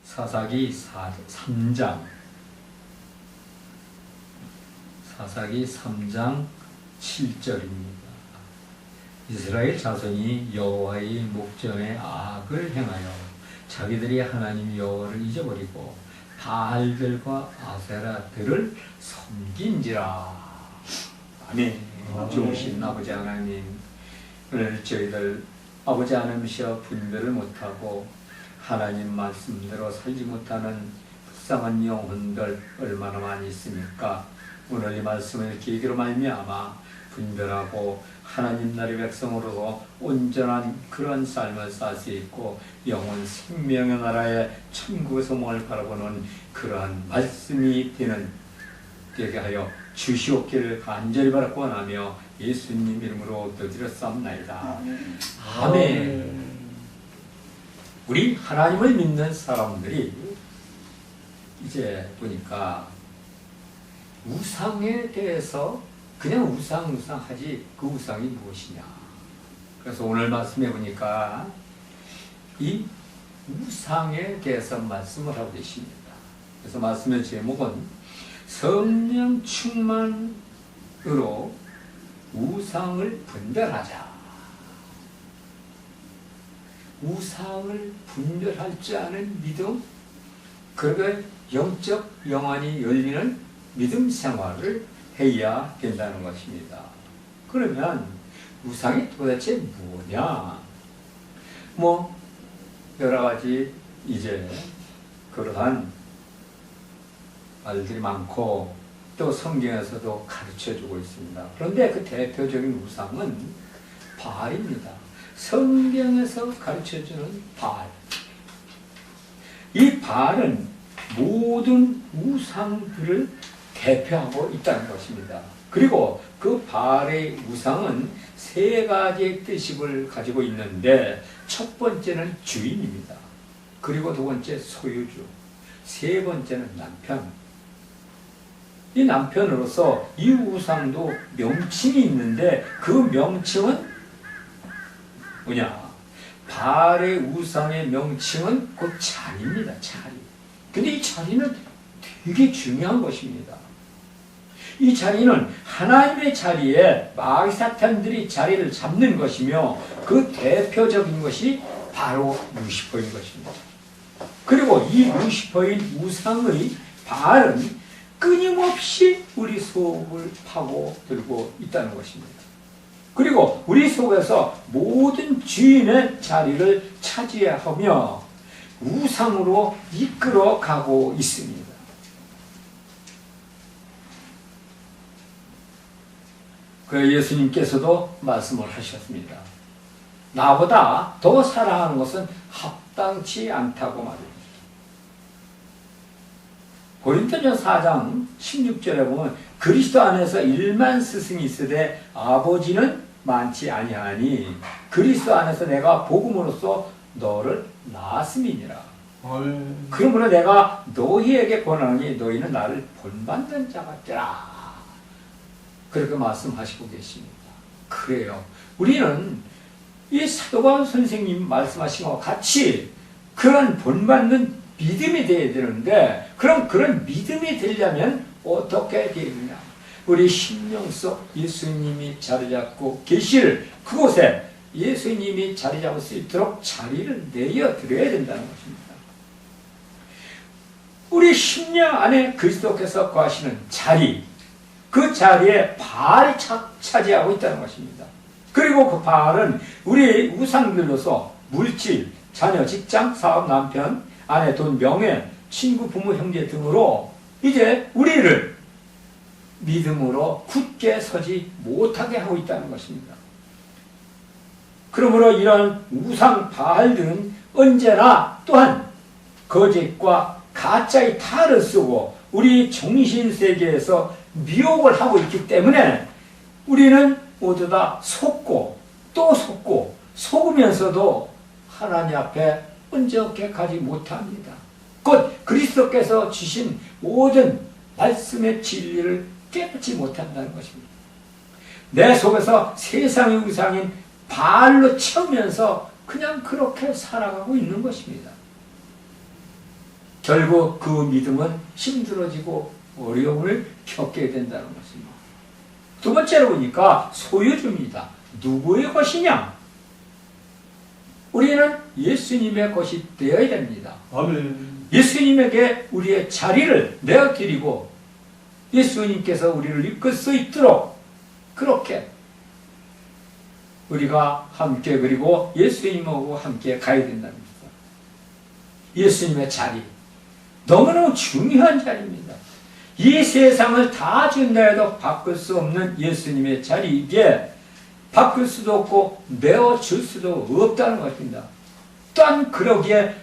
사사기 3장 사사기 3장 7절입니다. 이스라엘 자손이 여호와의 목전에 악을 행하여 자기들이 하나님 여호와를 잊어버리고 바알들과 아세라들을 섬긴지라. 아멘. 좋으신 아버지 하나님, 오늘 저희들 아버지 하나님이시여 분별을 못하고 하나님 말씀대로 살지 못하는 불쌍한 영혼들 얼마나 많이 있습니까? 오늘 이 말씀을 계기로 말미암아 분별하고 하나님 나라의 백성으로서 온전한 그런 삶을 살 수 있고 영원 생명의 나라의 천국의 소망을 바라보는 그러한 말씀이 되게 하여 주시옵기를 간절히 바라고 원하며 예수님 이름으로 기도드렸사옵나이다. 아멘. 우리 하나님을 믿는 사람들이 이제 보니까 우상에 대해서 그냥 우상 하지 그 우상이 무엇이냐. 그래서 오늘 말씀해 보니까 이 우상에 대해서 말씀을 하고 계십니다. 그래서 말씀의 제목은 성령 충만으로 우상을 분별하자. 우상을 분별할 줄 아는 믿음, 그러게 영적 영안이 열리는 믿음 생활을 해야 된다는 것입니다. 그러면 우상이 도대체 뭐냐? 여러 가지 이제 그러한 말들이 많고 또 성경에서도 가르쳐주고 있습니다. 그런데 그 대표적인 우상은 바알입니다. 성경에서 가르쳐주는 바알. 이 바알은 모든 우상들을 대표하고 있다는 것입니다. 그리고 그 바알의 우상은 세 가지의 뜻을 가지고 있는데 첫 번째는 주인입니다. 그리고 두 번째 소유주, 세 번째는 남편. 이 남편으로서 이 우상도 명칭이 있는데 그 명칭은 뭐냐? 바알의 우상의 명칭은 곧 자리입니다. 자리. 근데 이 자리는 되게 중요한 것입니다. 이 자리는 하나님의 자리에 마귀 사탄들이 자리를 잡는 것이며 그 대표적인 것이 바로 루시퍼인 것입니다. 그리고 이 루시퍼인 우상의 바알은 끊임없이 우리 속을 파고들고 있다는 것입니다. 그리고 우리 속에서 모든 주인의 자리를 차지하며 우상으로 이끌어 가고 있습니다. 그래서 예수님께서도 말씀을 하셨습니다. 나보다 더 사랑하는 것은 합당치 않다고 말입니다. 고린도전 4장 16절에 보면 그리스도 안에서 1만 스승이 있으되 아버지는 많지 아니하니 그리스도 안에서 내가 복음으로써 너를 낳았음이니라. 그러므로 내가 너희에게 권하니 너희는 나를 본받는 자 같더라. 그렇게 말씀하시고 계십니다. 그래요. 우리는 이 사도 바울 선생님 말씀하신 것과 같이 그런 본받는 믿음이 되어야 되는데 그럼 그런 믿음이 되려면 어떻게 되느냐? 우리 심령 속 예수님이 자리 잡고 계실 그곳에 예수님이 자리 잡을 수 있도록 자리를 내어드려야 된다는 것입니다. 우리 심령 안에 그리스도께서 거하시는 자리, 그 자리에 바알이 차지하고 있다는 것입니다. 그리고 그 바알은 우리의 우상들로서 물질, 자녀, 직장, 사업, 남편, 아내, 돈, 명예, 친구, 부모, 형제 등으로 이제 우리를 믿음으로 굳게 서지 못하게 하고 있다는 것입니다. 그러므로 이런 우상 바알들은 언제나 또한 거짓과 가짜의 탈을 쓰고 우리 정신세계에서 미혹을 하고 있기 때문에 우리는 모두 다 속고 또 속고 속으면서도 하나님 앞에 온전케 가지 못합니다. 곧 그리스도께서 주신 모든 말씀의 진리를 깨닫지 못한다는 것입니다. 내 속에서 세상의 우상인 바알로 채우면서 그냥 그렇게 살아가고 있는 것입니다. 결국 그 믿음은 힘들어지고 어려움을 겪게 된다는 것입니다. 두 번째로 보니까 소유주입니다. 누구의 것이냐? 우리는 예수님의 것이 되어야 됩니다. 아멘. 예수님에게 우리의 자리를 내어드리고 예수님께서 우리를 이끌 수 있도록 그렇게 우리가 함께 그리고 예수님하고 함께 가야 된다는 겁니다. 예수님의 자리 너무너무 중요한 자리입니다. 이 세상을 다 준다 해도 바꿀 수 없는 예수님의 자리이기에 바꿀 수도 없고 내어줄 수도 없다는 것입니다. 또한 그러기에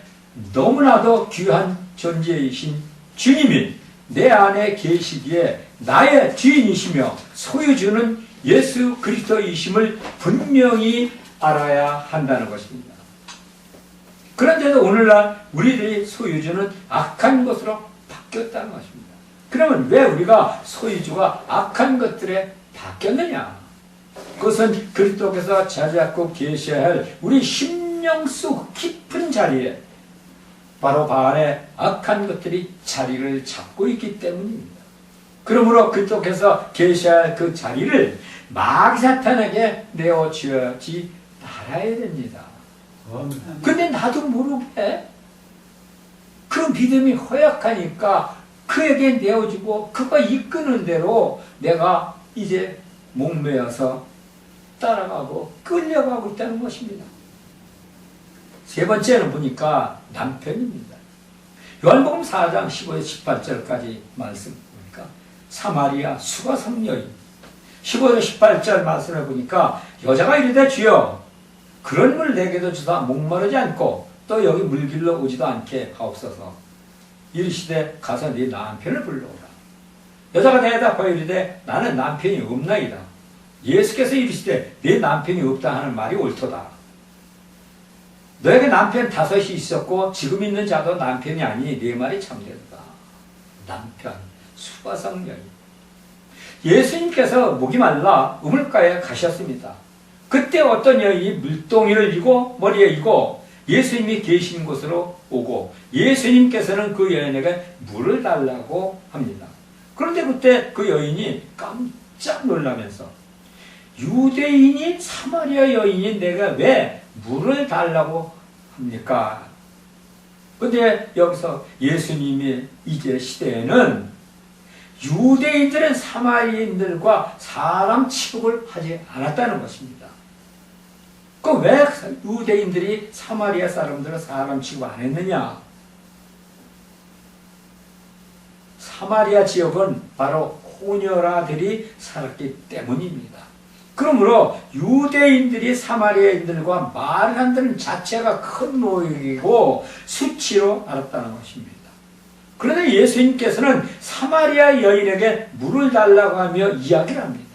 너무나도 귀한 존재이신 주님이 내 안에 계시기에 나의 주인이시며 소유주는 예수 그리스도이심을 분명히 알아야 한다는 것입니다. 그런데도 오늘날 우리들의 소유주는 악한 것으로 바뀌었다는 것입니다. 그러면 왜 우리가 소유주가 악한 것들에 바뀌었느냐? 그것은 그리스도께서 자리 잡고 계셔야 할 우리 심령 속 깊은 자리에 바로 안에 악한 것들이 자리를 잡고 있기 때문입니다. 그러므로 그쪽에서 계셔야 할 그 자리를 마귀 사탄에게 내어주지 말아야 됩니다. 근데 나도 모르게 그 믿음이 허약하니까 그에게 내어주고 그가 이끄는 대로 내가 이제 목매어서 따라가고 끌려가고 있다는 것입니다. 세 번째는 보니까 남편입니다. 요한복음 4장 15에서 18절까지 말씀 보니까 사마리아 수가성 여인 15에서 18절 말씀을 보니까 여자가 이르되 주여 그런 물 내게도 주사 목마르지 않고 또 여기 물길로 오지도 않게 하옵소서. 이르시되 가서 네 남편을 불러오라. 여자가 대답하여 이르되 나는 남편이 없나이다. 예수께서 이르시되 네 남편이 없다 하는 말이 옳도다. 너에게 남편 5이 있었고 지금 있는 자도 남편이 아니니 네 말이 참되도다. 남편 수가성 여인. 예수님께서 목이 말라 우물가에 가셨습니다. 그때 어떤 여인이 물동이를 이고 머리에 이고 예수님이 계신 곳으로 오고 예수님께서는 그 여인에게 물을 달라고 합니다. 그런데 그때 그 여인이 깜짝 놀라면서 유대인이 사마리아 여인이 내가 왜 물을 달라고 합니까? 근데 여기서 예수님이 이제 시대에는 유대인들은 사마리아인들과 사람 취급을 하지 않았다는 것입니다. 그 왜 유대인들이 사마리아 사람들은 사람 취급 안 했느냐? 사마리아 지역은 바로 호녀라들이 살았기 때문입니다. 그러므로 유대인들이 사마리아인들과 말을 한다는 자체가 큰 모욕이고 수치로 알았다는 것입니다. 그런데 예수님께서는 사마리아 여인에게 물을 달라고 하며 이야기를 합니다.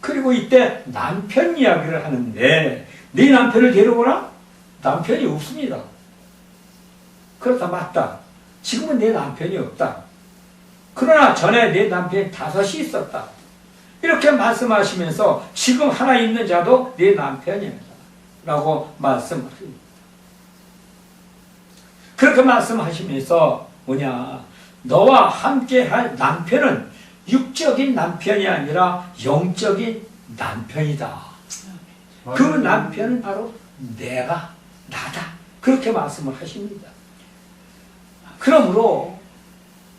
그리고 이때 남편 이야기를 하는데 네 남편을 데려오라? 남편이 없습니다. 그렇다 맞다. 지금은 내 남편이 없다. 그러나 전에 내 남편이 5이 있었다. 이렇게 말씀하시면서 지금 하나 있는 자도 내 남편이다. 라고 말씀하십니다. 그렇게 말씀하시면서 뭐냐? 너와 함께 할 남편은 육적인 남편이 아니라 영적인 남편이다. 그 남편은 바로 내가 나다. 그렇게 말씀을 하십니다. 그러므로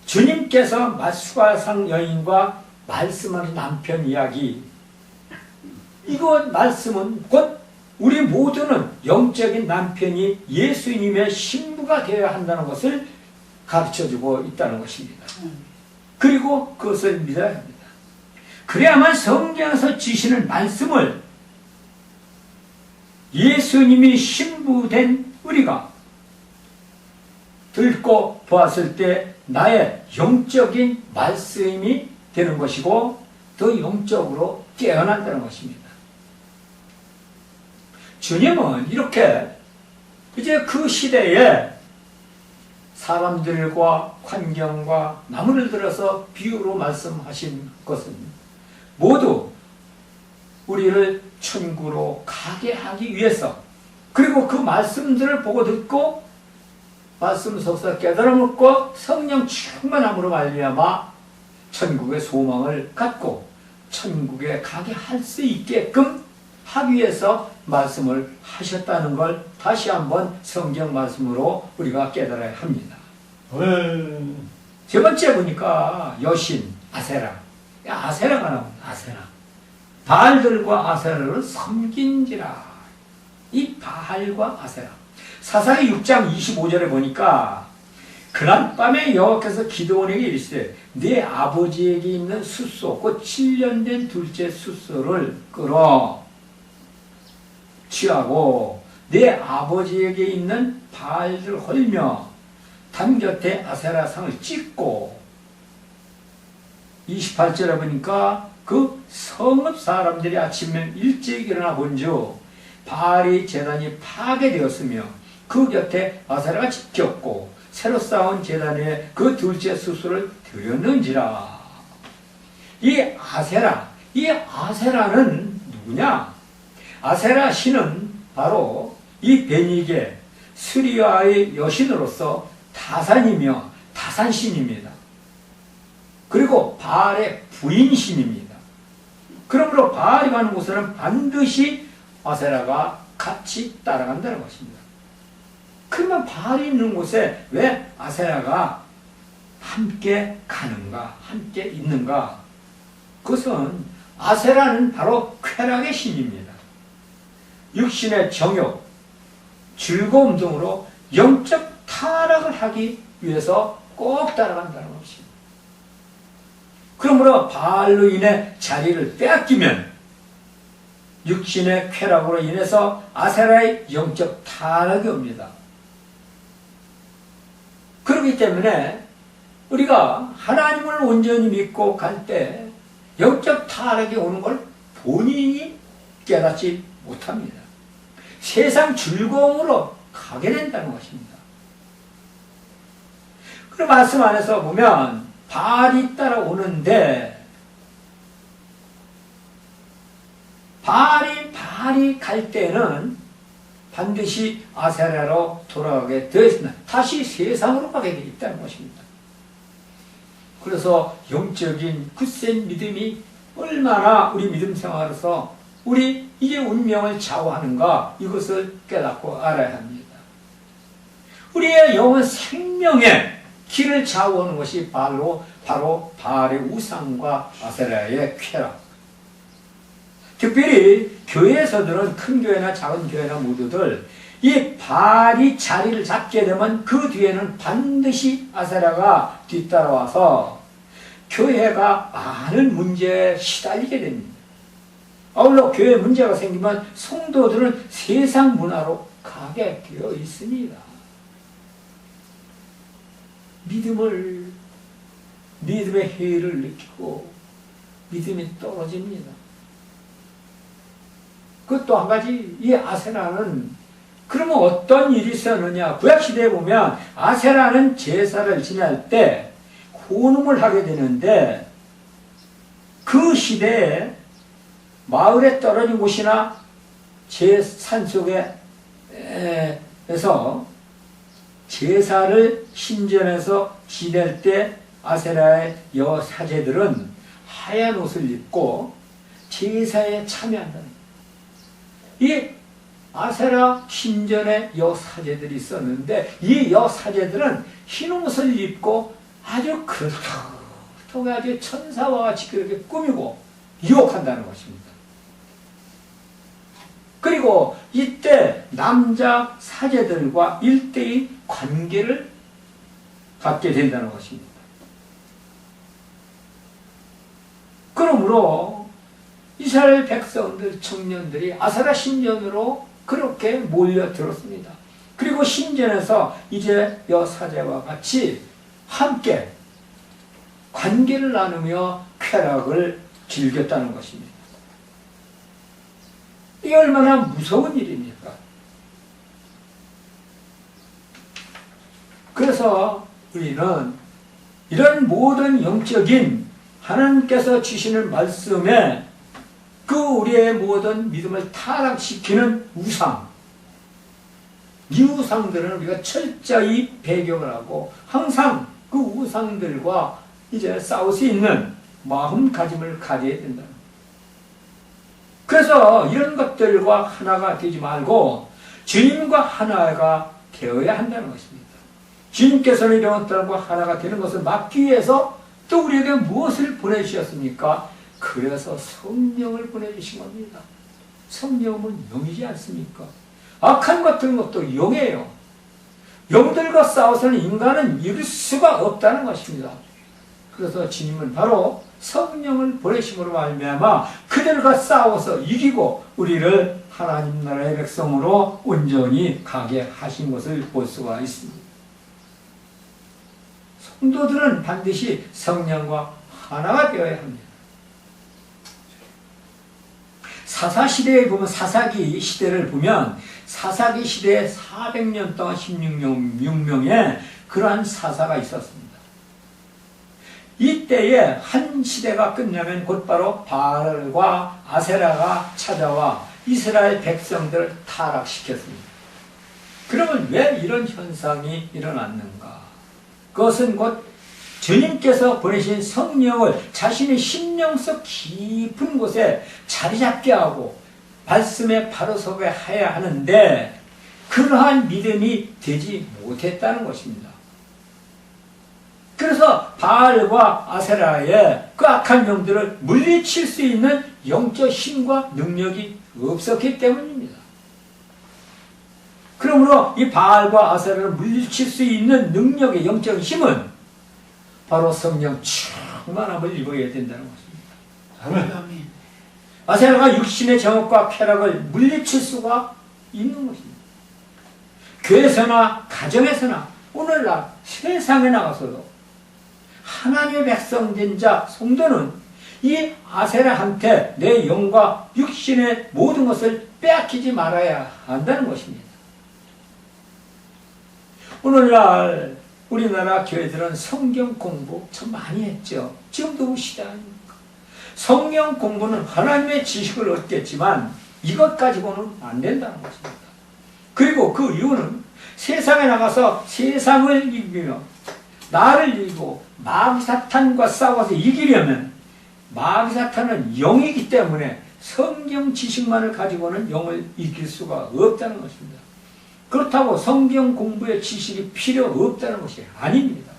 주님께서 수가성 여인과 말씀하는 남편 이야기, 이거 말씀은 곧 우리 모두는 영적인 남편이 예수님의 신부가 되어야 한다는 것을 가르쳐주고 있다는 것입니다. 그리고 그것을 믿어야 합니다. 그래야만 성경에서 주시는 말씀을 예수님이 신부된 우리가 듣고 보았을 때 나의 영적인 말씀이 되는 것이고 더 영적으로 깨어난다는 것입니다. 주님은 이렇게 이제 그 시대에 사람들과 환경과 나무를 들어서 비유로 말씀하신 것은 모두 우리를 천국으로 가게 하기 위해서, 그리고 그 말씀들을 보고 듣고 말씀 속에서 깨달음을 성령 충만함으로 말미암아 천국의 소망을 갖고 천국에 가게 할 수 있게끔 하기 위해서 말씀을 하셨다는 걸 다시 한번 성경 말씀으로 우리가 깨달아야 합니다. 세 번째 보니까 여신 아세라. 아세라가 나옵니다. 아세라. 바알들과 아세라를 섬긴지라. 이 바알과 아세라. 사사기 6장 25절에 보니까 그날 밤에 여호와께서 기드온에게 이르시되 네 아버지에게 있는 숫소 곧 7년 된 둘째 숫소를 끌어 취하고 내 아버지에게 있는 바알들 헐며 담 곁에 아세라 상을 찍고 28절에 보니까 그 성읍 사람들이 아침에 일찍 일어나 본즉 바알의 제단이 파괴되었으며 그 곁에 아세라가 지켰고 새로 쌓은 제단 위에 그 둘째 숫소를 드렸는지라. 이 아세라는 누구냐? 아세라 신은 바로 이 베니게 스리아의 여신으로서 다산이며 다산신입니다. 그리고 바알의 부인신입니다. 그러므로 바알이 가는 곳에는 반드시 아세라가 같이 따라간다는 것입니다. 그러면 바알이 있는 곳에 왜 아세라가 함께 가는가, 함께 있는가? 그것은 아세라는 바로 쾌락의 신입니다. 육신의 정욕, 즐거움 등으로 영적 타락을 하기 위해서 꼭 따라간다는 것입니다. 그러므로 바알로 인해 자리를 빼앗기면 육신의 쾌락으로 인해서 아세라의 영적 타락이 옵니다. 그렇기 때문에 우리가 하나님을 온전히 믿고 갈 때 영적 타락이 오는 걸 본인이 깨닫지 못합니다. 세상 즐거움으로 가게 된다는 것입니다. 그 말씀 안에서 보면 바알이 따라오는데 바알이 갈 때는 반드시 아세라로 돌아가게 되어 있습니다. 다시 세상으로 가게 되어 있다는 것입니다. 그래서 영적인 굳센 믿음이 얼마나 우리 믿음 생활에서 우리 이제 운명을 좌우하는가 이것을 깨닫고 알아야 합니다. 우리의 영혼 생명의 길을 좌우하는 것이 바로 바알의 우상과 아세라의 쾌락. 특별히 교회에서들은 큰 교회나 작은 교회나 모두들 이 바알이 자리를 잡게 되면 그 뒤에는 반드시 아세라가 뒤따라와서 교회가 많은 문제에 시달리게 됩니다. 아울러 교회에 문제가 생기면 성도들은 세상 문화로 가게 되어 있습니다. 믿음의 해를 느끼고 믿음이 떨어집니다. 그것도 한 가지, 이 아세라는 그러면 어떤 일이 있었느냐? 구약시대에 보면 아세라는 제사를 지낼 때 호름을 하게 되는데 그 시대에 마을에 떨어진 곳이나 산속에서 제사를 신전에서 지낼 때 아세라의 여사제들은 하얀 옷을 입고 제사에 참여한다는 거예요. 이 아세라 신전에 여사제들이 있었는데 이 여사제들은 흰 옷을 입고 아주 그렇게 아주 천사와 같이 그렇게 꾸미고 유혹한다는 것입니다. 그리고 이때 남자 사제들과 일대의 관계를 갖게 된다는 것입니다. 그러므로 이스라엘 백성들, 청년들이 아세라 신전으로 그렇게 몰려들었습니다. 그리고 신전에서 이제 여사제와 같이 함께 관계를 나누며 쾌락을 즐겼다는 것입니다. 이게 얼마나 무서운 일입니까? 그래서 우리는 이런 모든 영적인 하나님께서 주시는 말씀에 그 우리의 모든 믿음을 타락시키는 우상, 이 우상들은 우리가 철저히 배격을 하고 항상 그 우상들과 이제 싸울 수 있는 마음가짐을 가져야 된다. 그래서 이런 것들과 하나가 되지 말고 주님과 하나가 되어야 한다는 것입니다. 주님께서는 이런 것들과 하나가 되는 것을 막기 위해서 또 우리에게 무엇을 보내주셨습니까? 그래서 성령을 보내주신 겁니다. 성령은 영이지 않습니까? 악한 것도 영이에요. 영들과 싸워서는 인간은 이길 수가 없다는 것입니다. 그래서 주님은 바로 성령을 보내심으로 말미암아 그들과 싸워서 이기고 우리를 하나님 나라의 백성으로 온전히 가게 하신 것을 볼 수가 있습니다. 성도들은 반드시 성령과 하나가 되어야 합니다. 사사시대에 보면 사사기 시대를 보면 사사기 시대에 400년 동안 16명의 그러한 사사가 있었습니다. 이때에 한 시대가 끝나면 곧바로 바알과 아세라가 찾아와 이스라엘 백성들을 타락시켰습니다. 그러면 왜 이런 현상이 일어났는가? 그것은 곧 주님께서 보내신 성령을 자신의 심령 속 깊은 곳에 자리 잡게 하고 말씀에 바로 서게 해야 하는데 그러한 믿음이 되지 못했다는 것입니다. 그래서 바알과 아세라의 그 악한 영들을 물리칠 수 있는 영적 힘과 능력이 없었기 때문입니다. 그러므로 이 바알과 아세라를 물리칠 수 있는 능력의 영적 힘은 바로 성령 충만함을 입어야 된다는 것입니다. 아멘. 아세라가 육신의 정욕과 쾌락을 물리칠 수가 있는 것입니다. 교회에서나 가정에서나 오늘날 세상에 나가서도 하나님의 백성된 자 성도는 이 아세라한테 내 영과 육신의 모든 것을 빼앗기지 말아야 한다는 것입니다. 오늘날 우리나라 교회들은 성경 공부 참 많이 했죠. 지금도 시대 아닙니까? 성경 공부는 하나님의 지식을 얻겠지만 이것 가지고는 안 된다는 것입니다. 그리고 그 이유는 세상에 나가서 세상을 이기며 나를 이기고 마귀사탄과 싸워서 이기려면 마귀사탄은 영이기 때문에 성경 지식만을 가지고는 영을 이길 수가 없다는 것입니다. 그렇다고 성경 공부의 지식이 필요 없다는 것이 아닙니다.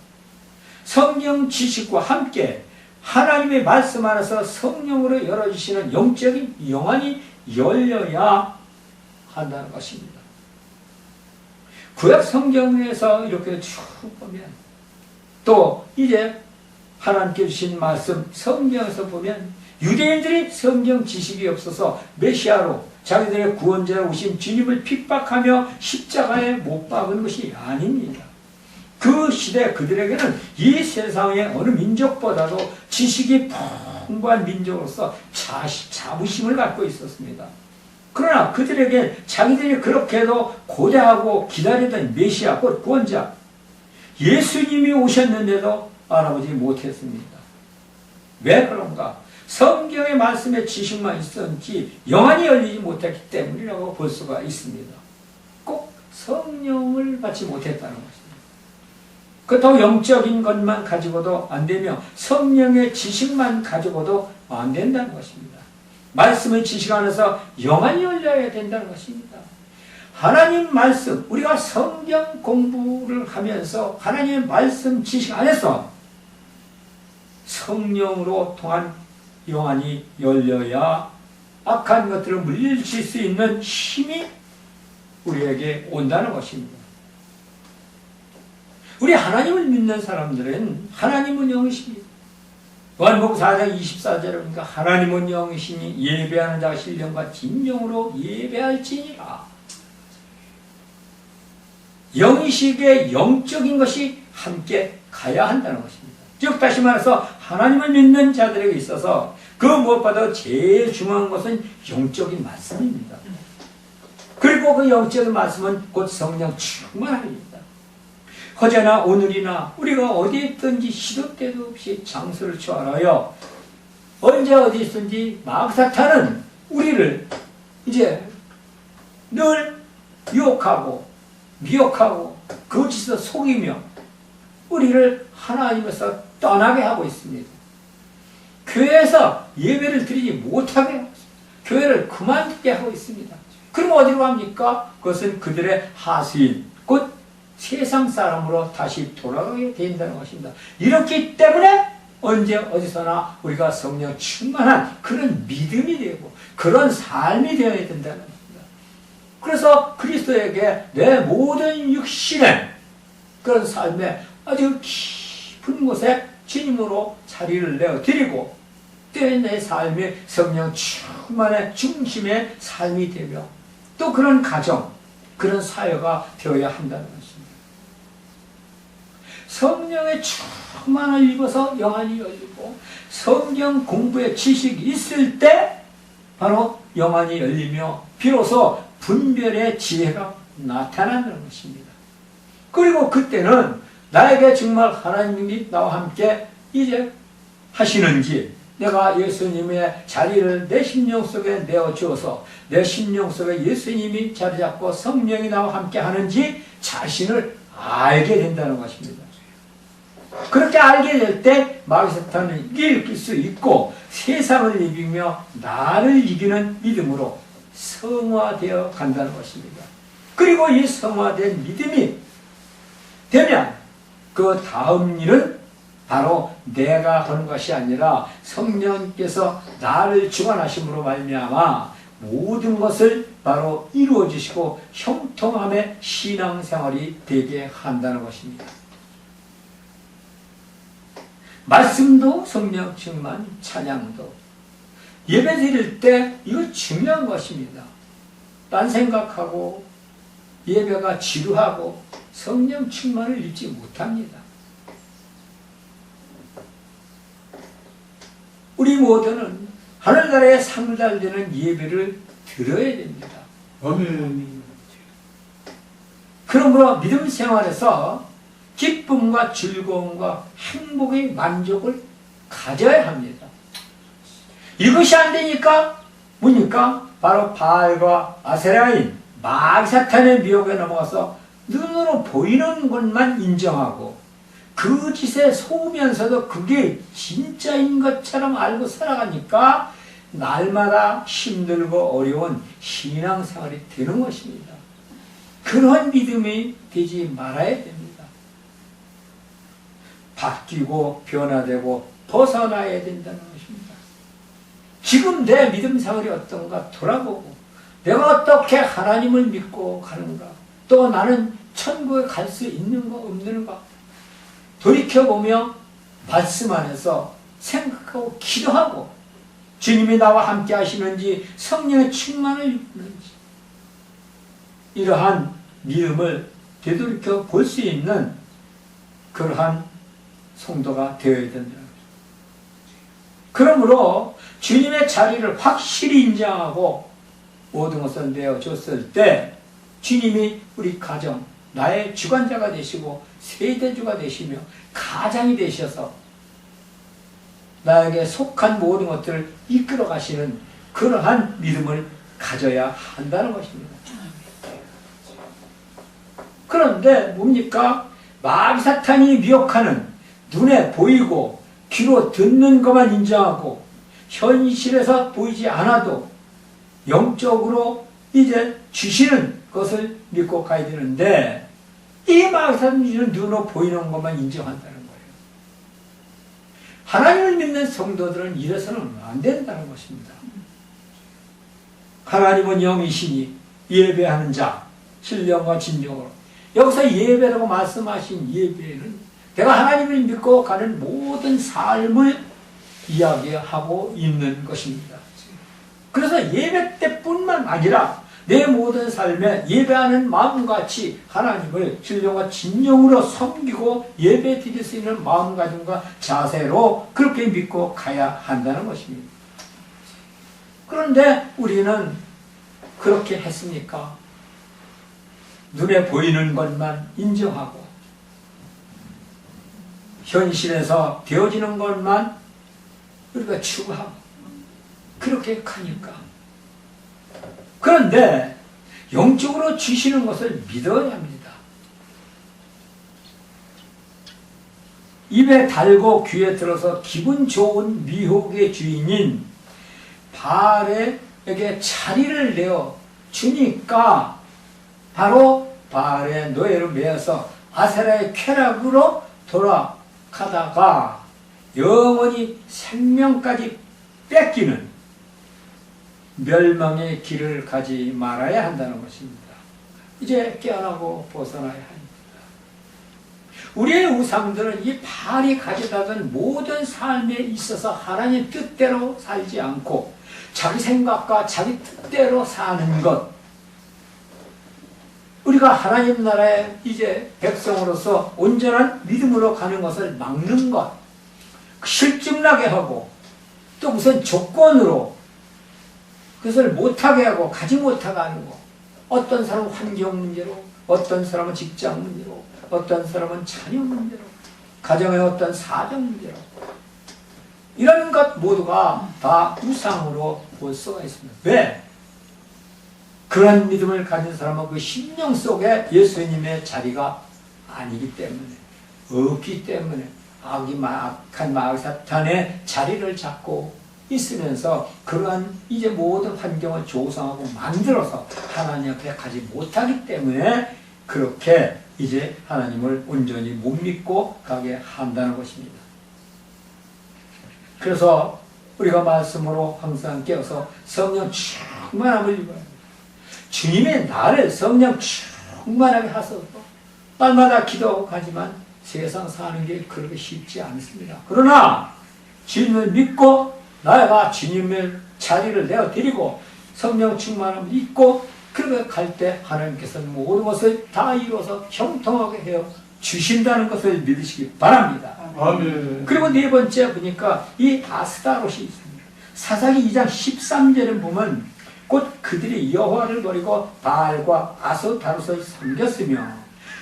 성경 지식과 함께 하나님의 말씀 안에서 성령으로 열어주시는 영적인 영안이 열려야 한다는 것입니다. 구약 성경에서 이렇게 쭉 보면 또 이제 하나님께 주신 말씀 성경에서 보면 유대인들이 성경 지식이 없어서 메시아로 자기들의 구원자로 오신 주님을 핍박하며 십자가에 못 박은 것이 아닙니다. 그 시대 그들에게는 이 세상의 어느 민족보다도 지식이 풍부한 민족으로서 자부심을 갖고 있었습니다. 그러나 그들에게 자기들이 그렇게도 고대하고 기다리던 메시아 곧 구원자 예수님이 오셨는데도 알아보지 못했습니다. 왜 그런가? 성경의 말씀의 지식만 있었지 영안이 열리지 못했기 때문이라고 볼 수가 있습니다. 꼭 성령을 받지 못했다는 것입니다. 그렇다고 영적인 것만 가지고도 안 되며 성령의 지식만 가지고도 안 된다는 것입니다. 말씀의 지식 안에서 영안이 열려야 된다는 것입니다. 하나님 말씀, 우리가 성경 공부를 하면서 하나님의 말씀 지식 안에서 성령으로 통한 영안이 열려야 악한 것들을 물리칠 수 있는 힘이 우리에게 온다는 것입니다. 우리 하나님을 믿는 사람들은 하나님은 영이십니다. 요한복음 4장 24절에 보니까 하나님은 영이시니 예배하는 자가 신령과 진정으로 예배할지니라. 영이시기에 영적인 것이 함께 가야 한다는 것입니다. 즉 다시 말해서 하나님을 믿는 자들에게 있어서 그 무엇보다 제일 중요한 것은 영적인 말씀입니다. 그리고 그 영적인 말씀은 곧 성령 충만함입니다. 어제나 오늘이나 우리가 어디에 있든지 시도 때도 없이 장소를 초월하여 언제 어디 있든지 마귀사탄은 우리를 이제 늘 유혹하고 미혹하고 거짓에서 속이며 우리를 하나님에서 떠나게 하고 있습니다. 교회에서 예배를 드리지 못하게 하고 있습니다. 교회를 그만두게 하고 있습니다. 그럼 어디로 갑니까? 그것은 그들의 하수인, 곧 세상 사람으로 다시 돌아가게 된다는 것입니다. 이렇기 때문에 언제 어디서나 우리가 성령 충만한 그런 믿음이 되고 그런 삶이 되어야 된다는 것입니다. 그래서 그리스도에게 내 모든 육신의 그런 삶에 아주 깊은 곳에 주님으로 자리를 내어드리고 또 내 삶의 성령 충만의 중심의 삶이 되며 또 그런 가정, 그런 사회가 되어야 한다는 것입니다. 성령의 충만을 입어서 영안이 열리고 성경 공부의 지식이 있을 때 바로 영안이 열리며 비로소 분별의 지혜가 나타나는 것입니다. 그리고 그때는 나에게 정말 하나님이 나와 함께 이제 하시는지 내가 예수님의 자리를 내 심령 속에 내어주어서 내 심령 속에 예수님이 자리 잡고 성령이 나와 함께 하는지 자신을 알게 된다는 것입니다. 그렇게 알게 될 때 마귀사탄을 이길 수 있고 세상을 이기며 나를 이기는 믿음으로 성화되어 간다는 것입니다. 그리고 이 성화된 믿음이 되면 그 다음 일은 바로 내가 하는 것이 아니라 성령께서 나를 주관하심으로 말미암아 모든 것을 바로 이루어 주시고 형통함의 신앙생활이 되게 한다는 것입니다. 말씀도 성령 충만, 찬양도 예배 드릴 때 이거 중요한 것입니다. 딴 생각하고 예배가 지루하고 성령 충만을 잃지 못합니다. 우리 모두는 하늘나라에 상달되는 예배를 드려야 됩니다. 아멘. 그러므로 믿음 생활에서 기쁨과 즐거움과 행복의 만족을 가져야 합니다. 이것이 안 되니까 뭡니까? 바로 바알과 아세라인 마귀사탄의 미혹에 넘어가서 눈으로 보이는 것만 인정하고 그 짓에 속으면서도 그게 진짜인 것처럼 알고 살아가니까 날마다 힘들고 어려운 신앙생활이 되는 것입니다. 그런 믿음이 되지 말아야 됩니다. 바뀌고 변화되고 벗어나야 된다는 것입니다. 지금 내 믿음 생활이 어떤가 돌아보고 내가 어떻게 하나님을 믿고 가는가, 또 나는 천국에 갈 수 있는가 없는가 돌이켜보며 말씀 안에서 생각하고 기도하고 주님이 나와 함께 하시는지 성령의 충만을 입는지 이러한 믿음을 되돌이켜 볼 수 있는 그러한 성도가 되어야 된다. 그러므로 주님의 자리를 확실히 인정하고 모든 것을 내어줬을 때 주님이 우리 가정, 나의 주관자가 되시고 세대주가 되시며 가장이 되셔서 나에게 속한 모든 것들을 이끌어 가시는 그러한 믿음을 가져야 한다는 것입니다. 그런데 뭡니까? 마귀사탄이 미혹하는 눈에 보이고 귀로 듣는 것만 인정하고 현실에서 보이지 않아도 영적으로 이제 주시는 것을 믿고 가야 되는데 이 마귀사탄은 눈으로 보이는 것만 인정한다는 거예요. 하나님을 믿는 성도들은 이래서는 안 된다는 것입니다. 하나님은 영이시니 예배하는 자, 신령과 진정으로. 여기서 예배라고 말씀하신 예배는 내가 하나님을 믿고 가는 모든 삶을 이야기하고 있는 것입니다. 그래서 예배 때뿐만 아니라 내 모든 삶에 예배하는 마음같이 하나님을 신령과 진정으로 섬기고 예배 드릴 수 있는 마음가짐과 자세로 그렇게 믿고 가야 한다는 것입니다. 그런데 우리는 그렇게 했습니까? 눈에 보이는 것만 인정하고 현실에서 되어지는 것만 우리가 추구하고 그렇게 가니까. 그런데 영적으로 주시는 것을 믿어야 합니다. 입에 달고 귀에 들어서 기분 좋은 미혹의 주인인 바알에게 자리를 내어 주니까 바로 바알의 노예로 매어서 아세라의 쾌락으로 돌아가다가 영원히 생명까지 뺏기는 멸망의 길을 가지 말아야 한다는 것입니다. 이제 깨어나고 벗어나야 합니다. 우리의 우상들은 이 바알이 가져다던 모든 삶에 있어서 하나님 뜻대로 살지 않고 자기 생각과 자기 뜻대로 사는 것, 우리가 하나님 나라의 이제 백성으로서 온전한 믿음으로 가는 것을 막는 것, 실증나게 하고 또 무슨 조건으로 그것을 못하게 하고 가지 못하게 하는 것, 어떤 사람은 환경 문제로, 어떤 사람은 직장 문제로, 어떤 사람은 자녀 문제로, 가정의 어떤 사정 문제로, 이런 것 모두가 다 우상으로 볼 수가 있습니다. 왜? 그런 믿음을 가진 사람은 그 심령 속에 예수님의 자리가 아니기 때문에, 없기 때문에 악한 마귀 사탄의 자리를 잡고 있으면서 그러한 이제 모든 환경을 조성하고 만들어서 하나님 앞에 가지 못하기 때문에 그렇게 이제 하나님을 온전히 못 믿고 가게 한다는 것입니다. 그래서 우리가 말씀으로 항상 깨어서 성령 충만함을 입어야 합니다. 주님의 나를 성령 충만하게 하소서. 날마다 기도하지만 세상 사는 게 그렇게 쉽지 않습니다. 그러나 주님을 믿고 나가 주님의 자리를 내어드리고 성령 충만함을 입고 그렇게 갈 때 하나님께서는 모든 것을 다 이루어서 형통하게 해요 주신다는 것을 믿으시기 바랍니다. 아멘. 그리고 네 번째 보니까 이 아스타롯이 있습니다. 사사기 2장 13절에 보면 곧 그들이 여호와를 버리고 바알과 아스타롯을 섬겼으며,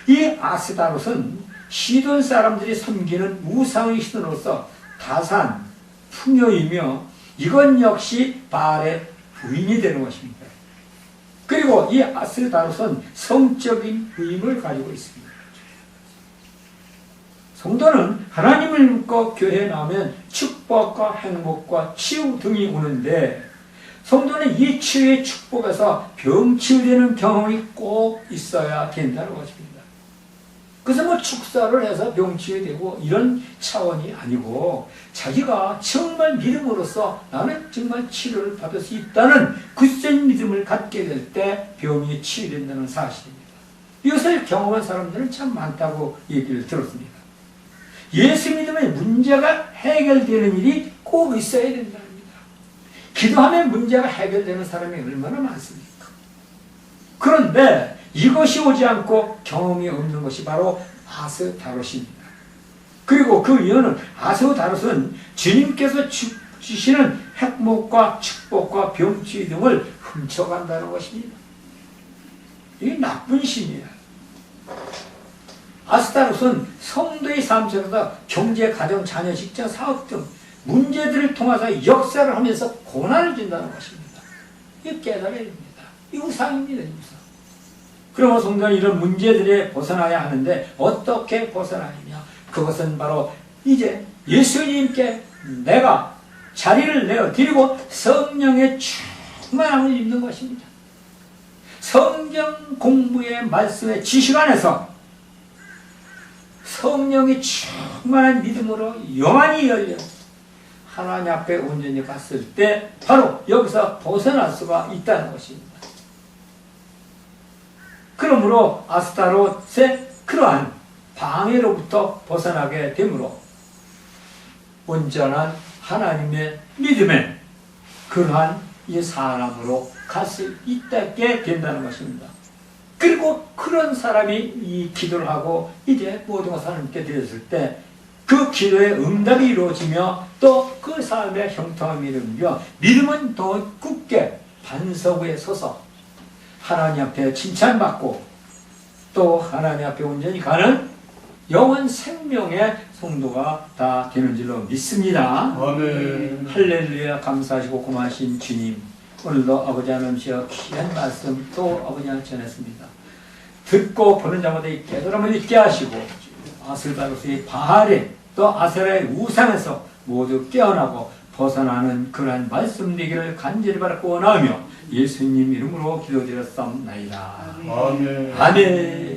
이 아스타롯은 시돈 사람들이 섬기는 우상의 신으로서 다산, 풍요이며 이건 역시 바알의 부인이 되는 것입니다. 그리고 이 아스타롯은 성적인 의임을 가지고 있습니다. 성도는 하나님을 믿고 교회에 나오면 축복과 행복과 치유 등이 오는데, 성도는 이 치유의 축복에서 병치유되는 경험이 꼭 있어야 된다는 것입니다. 그래서 뭐 축사를 해서 병치유되고 이런 차원이 아니고, 자기가 정말 믿음으로써 나는 정말 치료를 받을 수 있다는 굳센 믿음을 갖게 될 때 병이 치유된다는 사실입니다. 이것을 경험한 사람들은 참 많다고 얘기를 들었습니다. 예수 믿음의 문제가 해결되는 일이 꼭 있어야 된답니다. 기도하면 문제가 해결되는 사람이 얼마나 많습니까? 그런데 이것이 오지 않고 경험이 없는 것이 바로 아스타롯입니다. 그리고 그 이유는 아스타롯은 주님께서 주시는 행복과 축복과 병치 등을 훔쳐간다는 것입니다. 이게 나쁜 신이에요. 아스타롯은 성도의 삶 속에서 경제, 가정, 자녀, 직장, 사업 등 문제들을 통해서 역사를 하면서 고난을 준다는 것입니다. 이거 깨달아야 됩니다. 이 우상입니다. 우상. 그러면 성도는 이런 문제들에 벗어나야 하는데 어떻게 벗어나느냐? 그것은 바로 이제 예수님께 내가 자리를 내어드리고 성령의 충만함을 입는 것입니다. 성경 공부의 말씀의 지식 안에서 성령이 충만한 믿음으로 영안이 열려 하나님 앞에 온전히 갔을 때 바로 여기서 벗어날 수가 있다는 것입니다. 그러므로 아스타롯의 그러한 방해로부터 벗어나게 되므로 온전한 하나님의 믿음에 그러한 이 사람으로 갈 수 있게 된다는 것입니다. 그리고 그런 사람이 이 기도를 하고 이제 모든 것을 하나님께 드렸을 때 그 기도의 응답이 이루어지며 또 그 삶의 형통함이 이루며 믿음은 더 굳게 반석 위에 서서 하나님 앞에 칭찬받고 또 하나님 앞에 온전히 가는 영원 생명의 성도가 다 되는 줄로 믿습니다. 아멘. 할렐루야. 감사하시고 고마우신 주님, 오늘도 아버지 하나님이여 귀한 말씀 또 아버지한테 전했습니다. 듣고 보는 자마다 이 깨달음을 있게 하시고 아스타롯의 바알의 또 아세라의 우상에서 모두 깨어나고 벗어나는 그러한 말씀 되기를 간절히 바라고 원하며 예수님 이름으로 기도드렸사옵나이다. 아멘. 아멘.